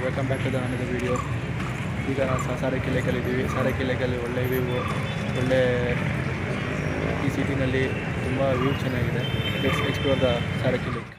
Welcome back to the ನನ್ನದು video. ಈಗ ಸಾರಕ್ಕಿ ಲೇಕಲ್ಲಿದ್ದೀವಿ. ಸಾರಕ್ಕಿ ಲೇಕಲ್ಲಿ ಒಳ್ಳೆ ವ್ಯೂ, ಒಳ್ಳೆ ಈ ಸಿಟಿನಲ್ಲಿ ತುಂಬ ವ್ಯೂ ಚೆನ್ನಾಗಿದೆ. Let's explore the Sarakki lake.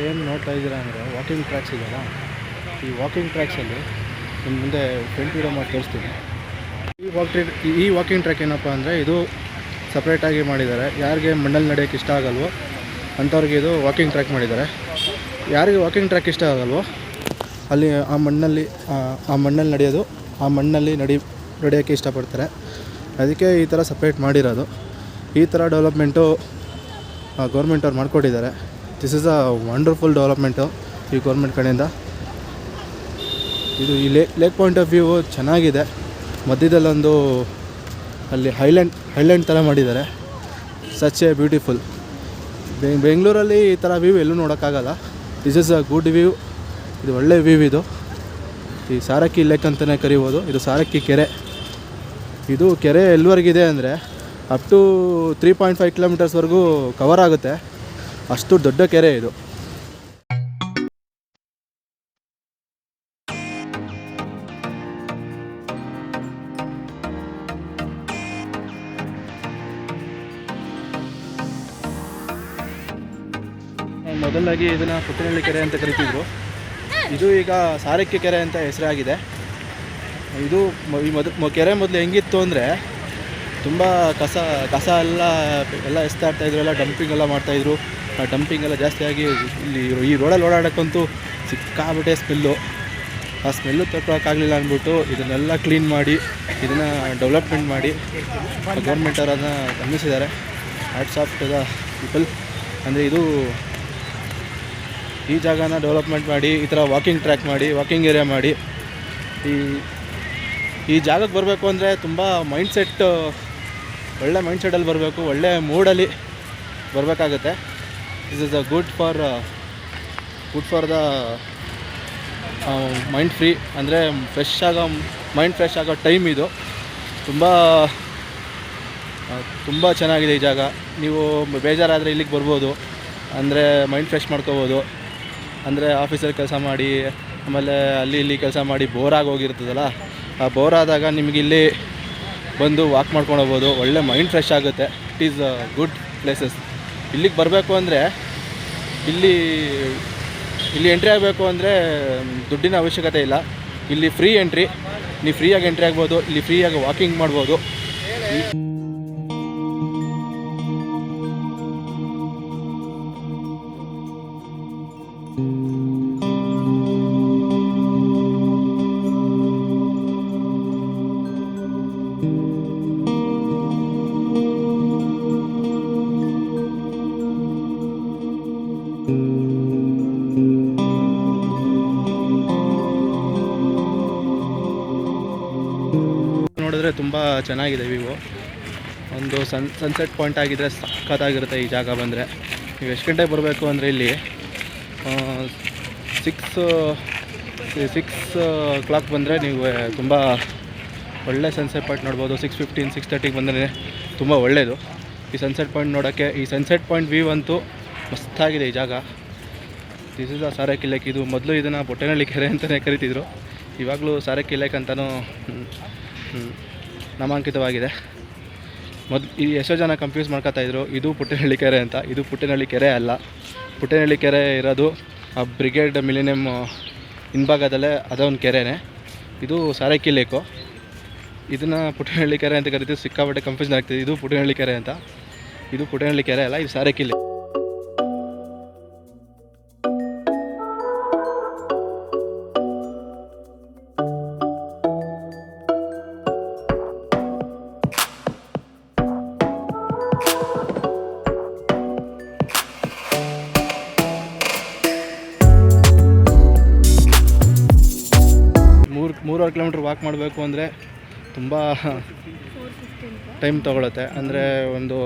ಏನು ನೋಡ್ತಾ ಇದ್ದೀರಾ ಅಂದರೆ ವಾಕಿಂಗ್ ಟ್ರ್ಯಾಕ್ಸ್ ಇದೆಯಲ್ಲ, ಈ ವಾಕಿಂಗ್ ಟ್ರ್ಯಾಕ್ಸಲ್ಲಿ ನಿಮ್ಮ ಮುಂದೆ ಫ್ರಂಟ್ ವೀಡಿಯೋ ಮಾಡಿ ತೋರಿಸ್ತೀನಿ. ಈ ವಾಕಿಂಗ್ ಟ್ರ್ಯಾಕ್ ಏನಪ್ಪ ಅಂದರೆ ಇದು ಸಪ್ರೇಟಾಗಿ ಮಾಡಿದ್ದಾರೆ. ಯಾರಿಗೆ ಮಣ್ಣಲ್ಲಿ ನಡೆಯೋಕ್ಕೆ ಇಷ್ಟ ಆಗಲ್ವೋ ಅಂಥವ್ರಿಗೆ ಇದು ವಾಕಿಂಗ್ ಟ್ರ್ಯಾಕ್ ಮಾಡಿದ್ದಾರೆ. ಯಾರಿಗೆ ವಾಕಿಂಗ್ ಟ್ರ್ಯಾಕ್ ಇಷ್ಟ ಆಗಲ್ವೋ ಅಲ್ಲಿ ಆ ಮಣ್ಣಲ್ಲಿ ನಡೆಯೋದು, ಆ ಮಣ್ಣಲ್ಲಿ ನಡೆಯೋಕ್ಕೆ ಇಷ್ಟಪಡ್ತಾರೆ. ಅದಕ್ಕೆ ಈ ಥರ ಸಪ್ರೇಟ್ ಮಾಡಿರೋದು. ಈ ಥರ ಡೆವಲಪ್ಮೆಂಟು ಗೌರ್ಮೆಂಟ್ ಅವ್ರು ಮಾಡಿಕೊಟ್ಟಿದ್ದಾರೆ. This is a wonderful development ಈ ಗೌರ್ಮೆಂಟ್ ಕಡೆಯಿಂದ. ಇದು ಈ ಲೇಕ್ ಪಾಯಿಂಟ್ ಆಫ್ ವ್ಯೂ ಚೆನ್ನಾಗಿದೆ. ಮಧ್ಯದಲ್ಲೊಂದು ಅಲ್ಲಿ ಹೈಲ್ಯಾಂಡ್ ಥರ ಮಾಡಿದ್ದಾರೆ. Such a beautiful. ಬೆಂಗಳೂರಲ್ಲಿ ಈ ಥರ ವ್ಯೂ ಎಲ್ಲೂ ನೋಡೋಕ್ಕಾಗಲ್ಲ. This is a good view. ಇದು ಒಳ್ಳೆ ವ್ಯೂ. ಇದು ಈ ಸಾರಕ್ಕಿ ಲೇಕ್ ಅಂತಲೇ ಕರಿಬೋದು. ಇದು ಸಾರಕ್ಕಿ ಕೆರೆ. ಇದು ಕೆರೆ ಎಲ್ಲಿವರೆಗಿದೆ ಅಂದರೆ ಅಪ್ ಟು 3.5 ಕಿಲೋಮೀಟರ್ಸ್ವರೆಗೂ ಕವರ್ ಆಗುತ್ತೆ. ಅಷ್ಟು ದೊಡ್ಡ ಕೆರೆ ಇದು. ಮೊದಲಾಗಿ ಇದನ್ನು ಪುಟ್ಟನಹಳ್ಳಿ ಕೆರೆ ಅಂತ ಕರಿತಿದ್ರು. ಇದು ಈಗ ಸಾರಕ್ಕಿ ಕೆರೆ ಅಂತ ಹೆಸರಾಗಿದೆ. ಇದು ಈ ಕೆರೆ ಮೊದಲು ಹೆಂಗಿತ್ತು ಅಂದರೆ ತುಂಬ ಕಸ ಎಲ್ಲ ಎಸ್ತಾಡ್ತಾಯಿದ್ರು, ಎಲ್ಲ ಡಂಪಿಂಗ್ ಎಲ್ಲ ಮಾಡ್ತಾಯಿದ್ರು. ಆ ಡಂಪಿಂಗ್ ಎಲ್ಲ ಜಾಸ್ತಿ ಆಗಿ ಇಲ್ಲಿ ಈ ರೋಡಲ್ಲಿ ಓಡಾಡೋಕ್ಕಂತೂ ಸಿಕ್ಕಾಬಿಟ್ಟೆ ಸ್ಮೆಲ್ಲು. ಆ ಸ್ಮೆಲ್ಲು ತಗೊಳಕ್ಕಾಗಲಿಲ್ಲ ಅಂದ್ಬಿಟ್ಟು ಇದನ್ನೆಲ್ಲ ಕ್ಲೀನ್ ಮಾಡಿ ಇದನ್ನು ಡೆವಲಪ್ಮೆಂಟ್ ಮಾಡಿ ಗೌರ್ಮೆಂಟ್ ಅವರು ಅದನ್ನು ಗಮನಿಸಿದ್ದಾರೆ. Hats off to the people. ಅಂದರೆ ಇದು ಈ ಜಾಗನ ಡೆವಲಪ್ಮೆಂಟ್ ಮಾಡಿ ಈ ಥರ ವಾಕಿಂಗ್ ಟ್ರ್ಯಾಕ್ ಮಾಡಿ, ವಾಕಿಂಗ್ ಏರಿಯಾ ಮಾಡಿ ಈ ಜಾಗಕ್ಕೆ ಬರಬೇಕು ಅಂದರೆ ತುಂಬ ಒಳ್ಳೆ ಮೈಂಡ್ಸೆಟ್ಟಲ್ಲಿ ಬರಬೇಕು, ಒಳ್ಳೆ ಮೂಡಲ್ಲಿ ಬರಬೇಕಾಗುತ್ತೆ. This is a good for the mind free, ಅಂದರೆ ಮೈಂಡ್ ಫ್ರೆಶ್ ಆಗೋ ಟೈಮ್ ಇದು. ತುಂಬ ಚೆನ್ನಾಗಿದೆ ಈ ಜಾಗ. ನೀವು ಬೇಜಾರಾದರೆ ಇಲ್ಲಿಗೆ ಬರ್ಬೋದು. ಅಂದರೆ ಮೈಂಡ್ ಫ್ರೆಶ್ ಮಾಡ್ಕೋಬೋದು. ಅಂದರೆ ಆಫೀಸಲ್ಲಿ ಕೆಲಸ ಮಾಡಿ ಆಮೇಲೆ ಅಲ್ಲಿ ಇಲ್ಲಿ ಕೆಲಸ ಮಾಡಿ ಬೋರಾಗಿ ಹೋಗಿರ್ತದಲ್ಲ, ಆ ಬೋರ್ ಆದಾಗ ನಿಮಗಿಲ್ಲಿ ಬಂದು ವಾಕ್ ಮಾಡ್ಕೊಂಡು ಹೋಗ್ಬೋದು. ಒಳ್ಳೆ ಮೈಂಡ್ ಫ್ರೆಶ್ ಆಗುತ್ತೆ. It is good places. ಇಲ್ಲಿಗೆ ಬರಬೇಕು ಅಂದರೆ ಇಲ್ಲಿ ಎಂಟ್ರಿ ಆಗಬೇಕು ಅಂದರೆ ದುಡ್ಡಿನ ಅವಶ್ಯಕತೆ ಇಲ್ಲ. ಇಲ್ಲಿ ಫ್ರೀ ಎಂಟ್ರಿ. ನೀವು ಫ್ರೀಯಾಗಿ ಎಂಟ್ರಿ ಆಗ್ಬೋದು. ಇಲ್ಲಿ ಫ್ರೀಯಾಗಿ ವಾಕಿಂಗ್ ಮಾಡ್ಬೋದು. ನೋಡಿದ್ರೆ ತುಂಬ ಚೆನ್ನಾಗಿದೆ ವ್ಯೂ. ಒಂದು ಸನ್ಸೆಟ್ ಪಾಯಿಂಟ್ ಆಗಿದ್ದರೆ ಸಖತ್ತಾಗಿರುತ್ತೆ ಈ ಜಾಗ ಬಂದರೆ. ನೀವು ಎಷ್ಟು ಗಂಟೆಗೆ ಬರಬೇಕು ಅಂದರೆ ಇಲ್ಲಿ 6 o'clock ಬಂದರೆ ನೀವು ತುಂಬ ಒಳ್ಳೆ ಸನ್ಸೆಟ್ ಪಾಯಿಂಟ್ ನೋಡ್ಬೋದು. 6:15 6:30 ಬಂದರೆ ತುಂಬ ಒಳ್ಳೆಯದು ಈ ಸನ್ಸೆಟ್ ಪಾಯಿಂಟ್ ನೋಡೋಕ್ಕೆ. ಈ ಸನ್ಸೆಟ್ ಪಾಯಿಂಟ್ ವ್ಯೂ ಅಂತೂ ಮಸ್ತಾಗಿದೆ ಈ ಜಾಗ. This is a Sarakki lake. ಇದು ಮೊದಲು ಇದನ್ನು ಪುಟ್ಟನಹಳ್ಳಿ ಕೆರೆ ಅಂತಲೇ ಕರಿತಿದ್ರು. ಇವಾಗಲೂ ಸಾರಕ್ಕಿ ಲೇಕ್ ಅಂತಲೂ ನಾಮಾಂಕಿತವಾಗಿದೆ. ಈ ಎಷ್ಟೋ ಜನ ಕನ್ಫ್ಯೂಸ್ ಮಾಡ್ಕೊತಾಯಿದ್ರು, ಇದು ಪುಟ್ಟನಹಳ್ಳಿ ಕೆರೆ ಅಂತ. ಇದು ಪುಟ್ಟನಹಳ್ಳಿ ಕೆರೆ ಅಲ್ಲ. ಪುಟ್ಟನಹಳ್ಳಿ ಕೆರೆ ಇರೋದು ಆ ಬ್ರಿಗೇಡ್ ಮಿಲಿನಿಯಮ್ ಹಿಂಭಾಗದಲ್ಲೇ ಅದೊಂದು ಕೆರೆನೇ. ಇದು ಸಾರಕ್ಕಿ ಲೇಕು. ಇದನ್ನು ಪುಟ್ಟನಹಳ್ಳಿ ಕೆರೆ ಅಂತ ಕರಿತೀವಿ. ಸಿಕ್ಕಾಪಟ್ಟೆ ಕನ್ಫ್ಯೂಷನ್ ಆಗ್ತಿದೆ. ಇದು ಪುಟ್ಟನಹಳ್ಳಿ ಕೆರೆ ಅಂತ, ಇದು ಪುಟ್ಟನಹಳ್ಳಿ ಕೆರೆ ಅಲ್ಲ, ಇದು ಸಾರೇಕಿಲ್ಲಿ. ಮೂರುವರೆ ಕಿಲೋಮೀಟ್ರ್ ವಾಕ್ ಮಾಡಬೇಕು ಅಂದರೆ ತುಂಬ ಟೈಮ್ ತೊಗೊಳುತ್ತೆ. ಅಂದರೆ ಒಂದು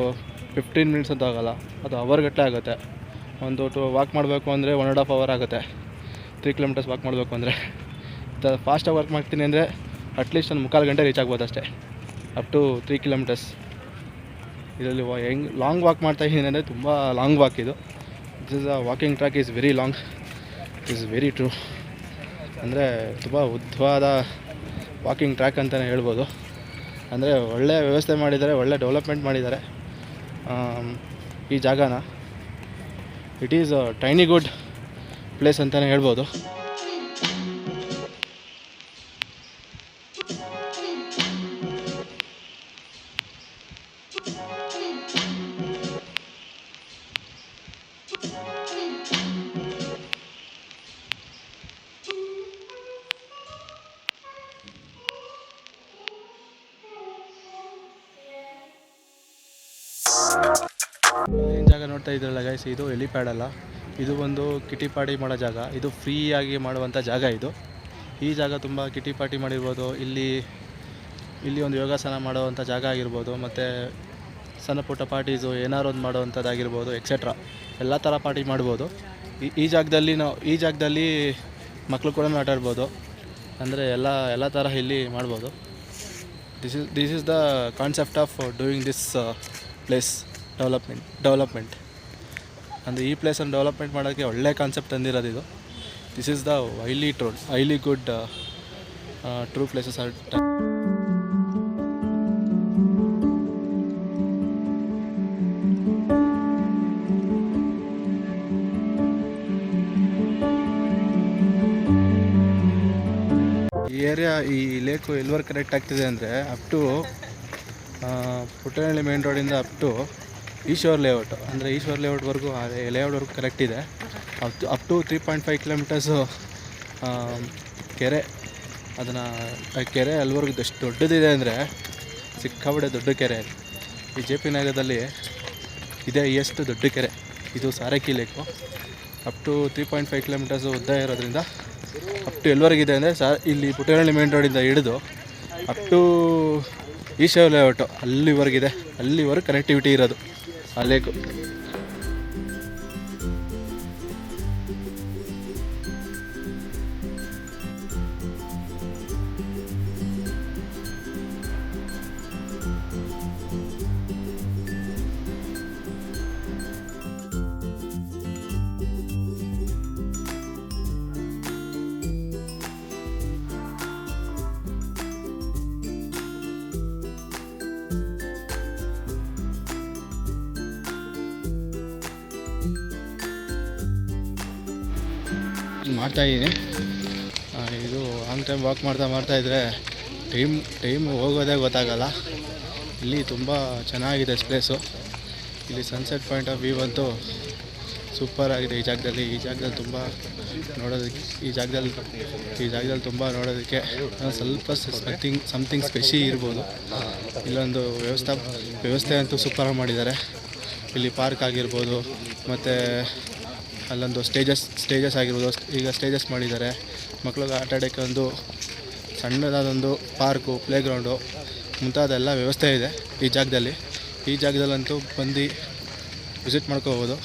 15 ಮಿನಿಟ್ಸ್ ಅಂತ ಆಗೋಲ್ಲ, ಅದು ಅವರ್ಗಟ್ಟಲೆ ಆಗುತ್ತೆ. ಒಂದು ವಾಕ್ ಮಾಡಬೇಕು ಅಂದರೆ 1.5 ಅವರ್ ಆಗುತ್ತೆ. 3 ಕಿಲೋಮೀಟರ್ಸ್ ವಾಕ್ ಮಾಡಬೇಕು ಅಂದರೆ. ಫಾಸ್ಟಾಗಿ ವರ್ಕ್ ಮಾಡ್ತೀನಿ ಅಂದರೆ ಅಟ್ಲೀಸ್ಟ್ ಒಂದು 3/4 ಗಂಟೆ ರೀಚ್ ಆಗ್ಬೋದು ಅಷ್ಟೇ, ಅಪ್ ಟು 3 ಕಿಲೋಮೀಟರ್ಸ್. ಇದರಲ್ಲಿ ಹೆಂಗೆ ಲಾಂಗ್ ವಾಕ್ ಮಾಡ್ತಾಯಿದ್ದೀನಿ ಅಂದರೆ ತುಂಬ ಲಾಂಗ್ ವಾಕ್ ಇದು. This walking track is very long, it is very true. ಅಂದರೆ ತುಂಬ ಉದ್ದವಾದ ವಾಕಿಂಗ್ ಟ್ರ್ಯಾಕ್ ಅಂತಲೇ ಹೇಳ್ಬೋದು. ಅಂದರೆ ಒಳ್ಳೆ ವ್ಯವಸ್ಥೆ ಮಾಡಿದ್ದಾರೆ, ಒಳ್ಳೆ ಡೆವಲಪ್ಮೆಂಟ್ ಮಾಡಿದ್ದಾರೆ ಈ ಜಾಗನ. It is a tiny good place ಅಂತಲೇ ಹೇಳ್ಬೋದು. ಏನು ಜಾಗ ನೋಡ್ತಾ ಇದ್ರಲ್ಲ ಗೈಸ್, ಇದು ಎಲಿಪ್ಯಾಡ್ ಅಲ್ಲ, ಇದು ಒಂದು ಕಿಟಿ ಪಾರ್ಟಿ ಮಾಡೋ ಜಾಗ. ಇದು ಫ್ರೀಯಾಗಿ ಮಾಡುವಂಥ ಜಾಗ ಇದು. ಈ ಜಾಗ ತುಂಬ ಕಿಟಿ ಪಾರ್ಟಿ ಮಾಡಿರ್ಬೋದು. ಇಲ್ಲಿ ಒಂದು ಯೋಗಾಸನ ಮಾಡುವಂಥ ಜಾಗ ಆಗಿರ್ಬೋದು, ಮತ್ತು ಸಣ್ಣ ಪುಟ್ಟ ಪಾರ್ಟೀಸು ಏನಾರು ಒಂದು ಮಾಡುವಂಥದ್ದಾಗಿರ್ಬೋದು, ಎಕ್ಸೆಟ್ರಾ ಎಲ್ಲ ಥರ ಪಾರ್ಟಿ ಮಾಡ್ಬೋದು. ಈ ಜಾಗದಲ್ಲಿ ಮಕ್ಕಳು ಕೂಡ ಆಟ ಆಡ್ಬೋದು. ಅಂದರೆ ಎಲ್ಲ ಥರ ಇಲ್ಲಿ ಮಾಡ್ಬೋದು. This is the concept of doing this place development. ಅಂದರೆ ಈ ಪ್ಲೇಸನ್ನು ಡೆವಲಪ್ಮೆಂಟ್ ಮಾಡೋಕ್ಕೆ ಒಳ್ಳೆ ಕಾನ್ಸೆಪ್ಟ್ ತಂದಿರೋದು ಇದು. This is the highly good true places are. ಈ ಏರಿಯಾ, ಈ ಲೇಕು ಎಲ್ಲಿವರೆಗೆ ಕನೆಕ್ಟ್ ಆಗ್ತಿದೆ ಅಂದರೆ ಅಪ್ ಟು ಪುಟ್ಟನಹಳ್ಳಿ ಮೇನ್ ರೋಡಿಂದ ಅಪ್ ಟು ಈಶ್ವರ್ ಲೇಔಟ್. ಅಂದರೆ ಈಶ್ವರ್ ಲೇಔಟ್ವರೆಗೂ ಲೇಔಟ್ವರೆಗೂ ಕರೆಕ್ಟ್ ಇದೆ. ಅಪ್ ಟು 3.5 ಕಿಲೋಮೀಟರ್ಸು ಕೆರೆ. ಅದನ್ನು ಕೆರೆ ಅಲ್ಲಿವರೆಗೂ ಎಷ್ಟು ದೊಡ್ಡದಿದೆ ಅಂದರೆ ಸಿಕ್ಕಾಪಟ್ಟೆ ದೊಡ್ಡ ಕೆರೆ. ಈ JP ನಗರದಲ್ಲಿ ಇದೆ ಎಷ್ಟು ದೊಡ್ಡ ಕೆರೆ ಇದು ಸಾರೇಕಿ ಲೇಕು. ಅಪ್ ಟು 3.5 ಕಿಲೋಮೀಟರ್ಸು ಉದ್ದ ಇರೋದ್ರಿಂದ ಅಪ್ ಟು ಎಲ್ಲಿವರೆಗಿದೆ ಅಂದರೆ ಇಲ್ಲಿ ಪುಟ್ಟನಹಳ್ಳಿ ಮೇನ್ ರೋಡಿಂದ ಹಿಡಿದು ಅಪ್ ಟು ಈಶ್ವರ್ ಲೇಔಟು ಅಲ್ಲಿವರೆಗೆ ಕನೆಕ್ಟಿವಿಟಿ ಇರೋದು ಆ ಲೇಕು. ಮಾಡ್ತಾಯಿದ್ದೀನಿ. ಇದು ಲಾಂಗ್ ಟೈಮ್ ವಾಕ್ ಮಾಡ್ತಾಯಿದ್ರೆ ಟೈಮ್ ಹೋಗೋದೇ ಗೊತ್ತಾಗಲ್ಲ. ಇಲ್ಲಿ ತುಂಬ ಚೆನ್ನಾಗಿದೆ ಪ್ಲೇಸು. ಇಲ್ಲಿ ಸನ್ಸೆಟ್ ಪಾಯಿಂಟ್ ಆಫ್ ವ್ಯೂ ಅಂತೂ ಸೂಪರ್ ಆಗಿದೆ. ಈ ಜಾಗದಲ್ಲಿ ತುಂಬ ನೋಡೋದಕ್ಕೆ ಈ ಜಾಗದಲ್ಲಿ ತುಂಬ ನೋಡೋದಕ್ಕೆ ಸ್ವಲ್ಪ ಸಮಥಿಂಗ್ ಸ್ಪೆಷಿ ಇರ್ಬೋದು. ಇಲ್ಲೊಂದು ವ್ಯವಸ್ಥೆ ಅಂತೂ ಸೂಪರಾಗಿ ಮಾಡಿದ್ದಾರೆ. ಇಲ್ಲಿ ಪಾರ್ಕ್ ಆಗಿರ್ಬೋದು, ಮತ್ತು ಅಲ್ಲೊಂದು ಸ್ಟೇಜಸ್ ಆಗಿರ್ಬೋದು. ಈಗ ಸ್ಟೇಜಸ್ ಮಾಡಿದ್ದಾರೆ. ಮಕ್ಳಿಗೆ ಆಟ ಆಡೋಕ್ಕೆ ಒಂದು ಸಣ್ಣದಾದೊಂದು ಪಾರ್ಕು, ಪ್ಲೇಗ್ರೌಂಡು ಮುಂತಾದೆಲ್ಲ ವ್ಯವಸ್ಥೆ ಇದೆ ಈ ಜಾಗದಲ್ಲಂತೂ ಬಂದು ವಿಸಿಟ್ ಮಾಡ್ಕೋಬೋದು.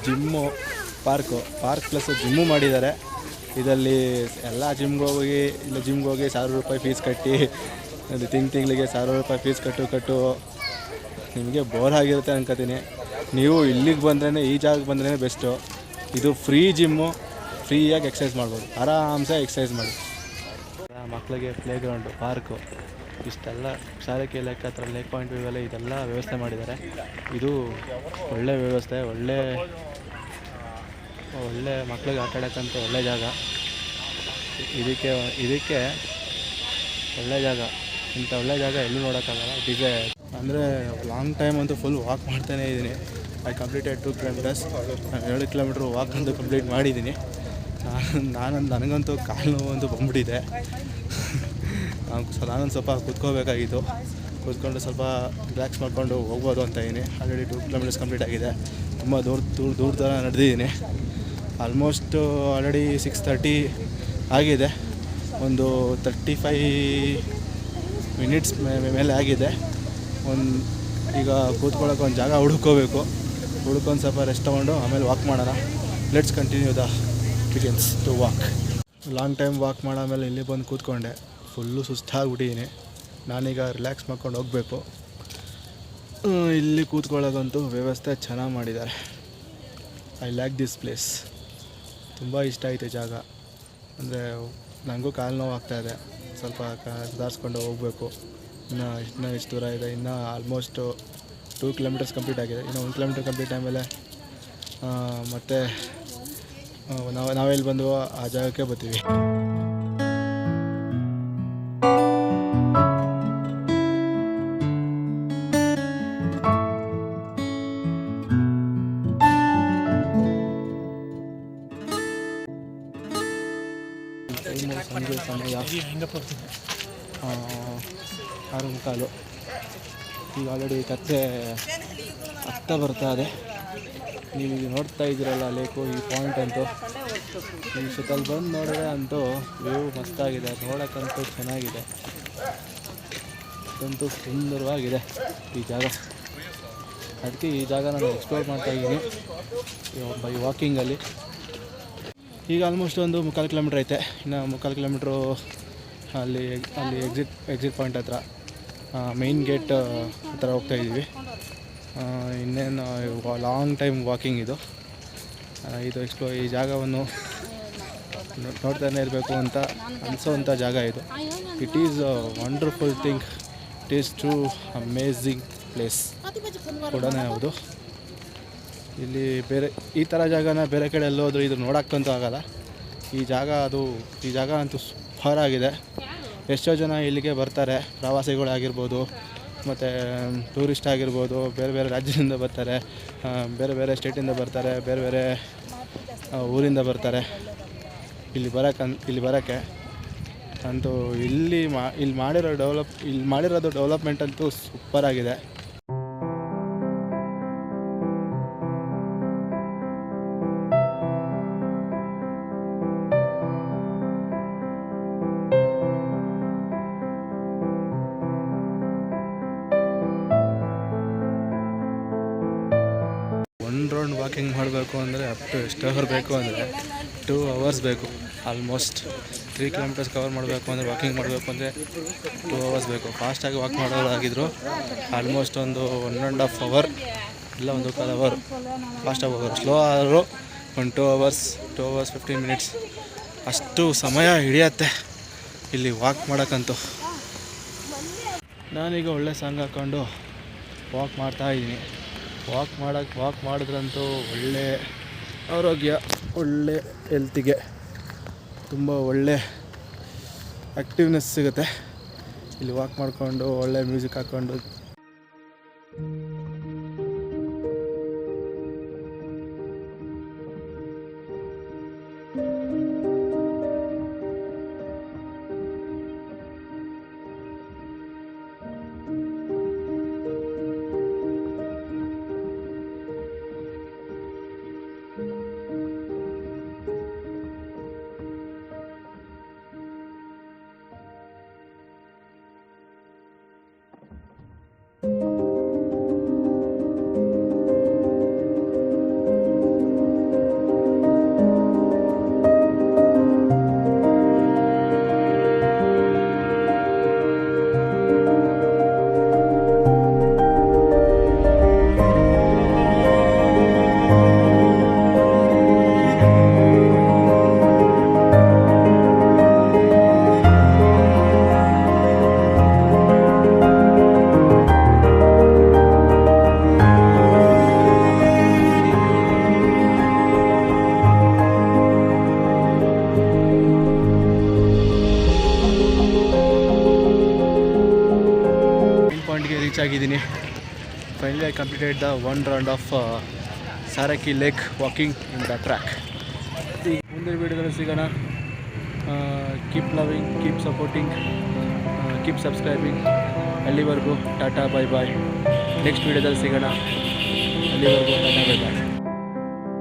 ಜಿಮ್ಮು, ಪಾರ್ಕ್ ಪ್ಲಸ್ ಜಿಮ್ಮು ಮಾಡಿದ್ದಾರೆ. ಇದರಲ್ಲಿ ಎಲ್ಲ ಜಿಮ್ಗೆ ಹೋಗಿ ₹1,000 ಫೀಸ್ ಕಟ್ಟಿ ತಿಂಗಳಿಗೆ ₹1,000 ಫೀಸ್ ಕಟ್ಟು ನಿಮಗೆ ಬೋರ್ ಆಗಿರುತ್ತೆ ಅನ್ಕೋತೀನಿ. ನೀವು ಇಲ್ಲಿಗೆ ಬಂದ್ರೇ, ಈ ಜಾಗಕ್ಕೆ ಬಂದ್ರೇ ಬೆಸ್ಟು. ಇದು ಫ್ರೀ ಜಿಮ್ಮು, ಫ್ರೀಯಾಗಿ ಎಕ್ಸಸೈಸ್ ಮಾಡ್ಬೋದು, ಆರಾಮ್ಸೆ ಎಕ್ಸಸೈಸ್ ಮಾಡಿ. ಮಕ್ಕಳಿಗೆ ಪ್ಲೇಗ್ರೌಂಡು, ಪಾರ್ಕು ಇಷ್ಟೆಲ್ಲ ಶಾಲೆಗೆ ಲೆಕ್ಕ ಹತ್ರ ಲೇಕ್ ಪಾಯಿಂಟ್ ವ್ಯೂ ಎಲ್ಲ ಇದೆಲ್ಲ ವ್ಯವಸ್ಥೆ ಮಾಡಿದ್ದಾರೆ. ಇದು ಒಳ್ಳೆ ವ್ಯವಸ್ಥೆ, ಒಳ್ಳೆ ಮಕ್ಳಿಗೆ ಆಟ ಆಡೋಕ್ಕಂತ ಒಳ್ಳೆ ಜಾಗ. ಇದಕ್ಕೆ ಒಳ್ಳೆ ಜಾಗ, ಇಂಥ ಒಳ್ಳೆ ಜಾಗ ಎಲ್ಲೂ ನೋಡೋಕ್ಕಾಗಲ್ಲ. ಇದಿದೆ ಅಂದರೆ ಲಾಂಗ್ ಟೈಮ್ ಅಂತೂ ಫುಲ್ ವಾಕ್ ಮಾಡ್ತಾನೇ ಇದ್ದೀನಿ. I completed 2 kilometres. 2 kilometre walk ಅಂತೂ ಕಂಪ್ಲೀಟ್ ಮಾಡಿದ್ದೀನಿ. ನನಗಂತೂ ಕಾಲು ನೋವು ಅಂತೂ ಬಂದ್ಬಿಟ್ಟಿದೆ. ನಾನೊಂದು ಸ್ವಲ್ಪ ಕೂತ್ಕೋಬೇಕಾಗಿತ್ತು. ಕೂತ್ಕೊಂಡು ಸ್ವಲ್ಪ ರಿಲ್ಯಾಕ್ಸ್ ಮಾಡಿಕೊಂಡು ಹೋಗ್ಬೋದು ಅಂತ ಇದ್ದೀನಿ. ಆಲ್ರೆಡಿ 2 ಕಿಲೋಮೀಟರ್ಸ್ ಕಂಪ್ಲೀಟ್ ಆಗಿದೆ. ತುಂಬ ದೂರ ಥರ ನಡೆದಿದ್ದೀನಿ. ಆಲ್ಮೋಸ್ಟ್ ಆಲ್ರೆಡಿ 6:30 ಆಗಿದೆ. ಒಂದು 35 ಮಿನಿಟ್ಸ್ ಮೇಲೆ ಆಗಿದೆ. ಈಗ ಕೂತ್ಕೊಳ್ಳೋಕೆ ಒಂದು ಜಾಗ ಹುಡ್ಕೊಂಡು ಸ್ವಲ್ಪ ರೆಸ್ಟ್ ತೊಗೊಂಡು ಆಮೇಲೆ ವಾಕ್ ಮಾಡೋಣ. Let's continue the begins to walk. Long time walk ಮಾಡಾಮೇಲೆ ಇಲ್ಲಿ ಬಂದು ಕೂತ್ಕೊಂಡೆ. ಫುಲ್ಲು ಸುಸ್ತಾಗ್ಬಿಟ್ಟಿದ್ದೀನಿ. ನಾನೀಗ ರಿಲ್ಯಾಕ್ಸ್ ಮಾಡ್ಕೊಂಡು ಹೋಗಬೇಕು. ಇಲ್ಲಿ ಕೂತ್ಕೊಳ್ಳೋದಂತೂ ವ್ಯವಸ್ಥೆ ಚೆನ್ನಾಗಿ ಮಾಡಿದ್ದಾರೆ. I like this place. ತುಂಬ ಇಷ್ಟ ಆಯಿತು ಜಾಗ. ಅಂದರೆ ನನಗೂ ಕಾಲು ನೋವು ಆಗ್ತಾಯಿದೆ. ಸ್ವಲ್ಪ ಸುಧಾರಿಸ್ಕೊಂಡು ಹೋಗಬೇಕು. ಇನ್ನು ಎಷ್ಟು ದೂರ ಇದೆ? ಇನ್ನು ಆಲ್ಮೋಸ್ಟು 2 ಕಿಲೋಮೀಟರ್ಸ್ ಕಂಪ್ಲೀಟ್ ಆಗಿದೆ. ಇನ್ನು 1 ಕಿಲೋಮೀಟರ್ ಕಂಪ್ಲೀಟ್ ಆದಮೇಲೆ ಮತ್ತೆ ನಾವೆಲ್ಲಿ ಬಂದವೋ ಆ ಜಾಗಕ್ಕೆ ಬರ್ತೀವಿ. ಸಂಜೆ ಸಮಯ 6:15. ಈಗ ಆಲ್ರೆಡಿ ಕತ್ತೆ ಹತ್ತ ಬರ್ತಾ ಇದೆ. ನೀವು ನೋಡ್ತಾ ಇದ್ದೀರಲ್ಲ ಲೇಕು, ಈ ಪಾಯಿಂಟ್ ಅಂತೂ ಈ ಸುತ್ತಲ್ಲಿ ಬಂದು ನೋಡಿದ್ರೆ ಅಂತೂ ವ್ಯೂ ಮಸ್ತಾಗಿದೆ. ನೋಡೋಕ್ಕಂತೂ ಚೆನ್ನಾಗಿದೆ. ಅಂತೂ ಸುಂದರವಾಗಿದೆ ಈ ಜಾಗ. ಅದಕ್ಕೆ ಈ ಜಾಗ ನಾನು ಎಕ್ಸ್ಪ್ಲೋರ್ ಮಾಡ್ತಾಯಿದ್ದೀನಿ ಬೈ ವಾಕಿಂಗಲ್ಲಿ. ಈಗ ಆಲ್ಮೋಸ್ಟ್ ಒಂದು 3/4 ಕಿಲೋಮೀಟ್ರ್ ಐತೆ. ಇನ್ನು 3/4 ಕಿಲೋಮೀಟ್ರು ಅಲ್ಲಿ ಎಕ್ಸಿಟ್ ಪಾಯಿಂಟ್ ಹತ್ರ ಮೇಯ್ನ್ ಗೇಟ್ ಹತ್ರ ಹೋಗ್ತಾಯಿದ್ದೀವಿ. ಇನ್ನೇನು ಲಾಂಗ್ ಟೈಮ್ ವಾಕಿಂಗ್ ಇದು. ಈ ಜಾಗವನ್ನು ನೋಡ್ತಾನೆ ಇರಬೇಕು ಅಂತ ಅನಿಸೋವಂಥ ಜಾಗ ಇದು. It is a wonderful thing. It is true amazing place ಕೂಡ ಹೌದು. ಇಲ್ಲಿ ಈ ಥರ ಜಾಗನ ಬೇರೆ ಕಡೆ ಎಲ್ಲೋದ್ರೂ ಇದು ನೋಡೋಕ್ಕಂತೂ ಆಗೋಲ್ಲ. ಈ ಜಾಗ ಅಂತೂ ಸೂಪರಾಗಿದೆ. ಎಷ್ಟೋ ಜನ ಇಲ್ಲಿಗೆ ಬರ್ತಾರೆ, ಪ್ರವಾಸಿಗಳಾಗಿರ್ಬೋದು, ಮತ್ತು ಟೂರಿಸ್ಟ್ ಆಗಿರ್ಬೋದು. ಬೇರೆ ಬೇರೆ ರಾಜ್ಯದಿಂದ ಬರ್ತಾರೆ, ಬೇರೆ ಬೇರೆ ಸ್ಟೇಟಿಂದ ಬರ್ತಾರೆ, ಬೇರೆ ಬೇರೆ ಊರಿಂದ ಬರ್ತಾರೆ ಇಲ್ಲಿ ಬರೋಕ್ಕೆ. ಅಂತೂ ಇಲ್ಲಿ ಮಾಡಿರೋದು ಡೆವಲಪ್ಮೆಂಟ್ ಅಂತೂ ಸೂಪರಾಗಿದೆ. ರೌಂಡ್ ವಾಕಿಂಗ್ ಮಾಡಬೇಕು ಅಂದರೆ ಎಷ್ಟು ಅವರ್ ಬೇಕು ಅಂದರೆ 2 hours ಬೇಕು. ಆಲ್ಮೋಸ್ಟ್ 3 ಕಿಲೋಮೀಟರ್ಸ್ ಕವರ್ ಮಾಡಬೇಕು ಅಂದರೆ, ವಾಕಿಂಗ್ ಮಾಡಬೇಕು ಅಂದರೆ 2 hours ಬೇಕು. ಫಾಸ್ಟಾಗಿ ವಾಕ್ ಮಾಡೋದಾಗಿದ್ರು ಆಲ್ಮೋಸ್ಟ್ ಒಂದು 1.5 hour ಇಲ್ಲ 1.25 hour ಫಾಸ್ಟಾಗಿ ಹೋಗೋರು. ಸ್ಲೋ ಆದರೂ ಒಂದು 2 hours 15 minutes ಅಷ್ಟು ಸಮಯ ಹಿಡಿಯತ್ತೆ ಇಲ್ಲಿ ವಾಕ್ ಮಾಡೋಕ್ಕಂತೂ. ನಾನೀಗ ಒಳ್ಳೆ ಸಾಂಗ್ ಹಾಕ್ಕೊಂಡು ವಾಕ್ ಮಾಡ್ತಾಯಿದ್ದೀನಿ. ವಾಕ್ ಮಾಡಿದ್ರಂತೂ ಒಳ್ಳೆ ಆರೋಗ್ಯ, ಒಳ್ಳೆ ಹೆಲ್ತಿಗೆ ತುಂಬ ಒಳ್ಳೆ ಆ್ಯಕ್ಟಿವ್ನೆಸ್ ಸಿಗುತ್ತೆ ಇಲ್ಲಿ ವಾಕ್ ಮಾಡಿಕೊಂಡು ಒಳ್ಳೆ ಮ್ಯೂಸಿಕ್ ಹಾಕ್ಕೊಂಡು. ಆಗಿದ್ದೀನಿ. Finally I completed the 1 round of Sarakki lake walking in the track. ಮುಂದಿನ ವೀಡಿಯೋದಲ್ಲಿ ಸಿಗೋಣ. Keep loving, keep supporting, keep subscribing. ಅಲ್ಲಿವರೆಗೂ ಟಾಟಾ ಬೈ ಬಾಯ್. ನೆಕ್ಸ್ಟ್ ವೀಡಿಯೋದಲ್ಲಿ ಸಿಗೋಣ. ಅಲ್ಲಿವರೆಗೂ ಟಾಟಾ ಬೈ ಬಾಯ್.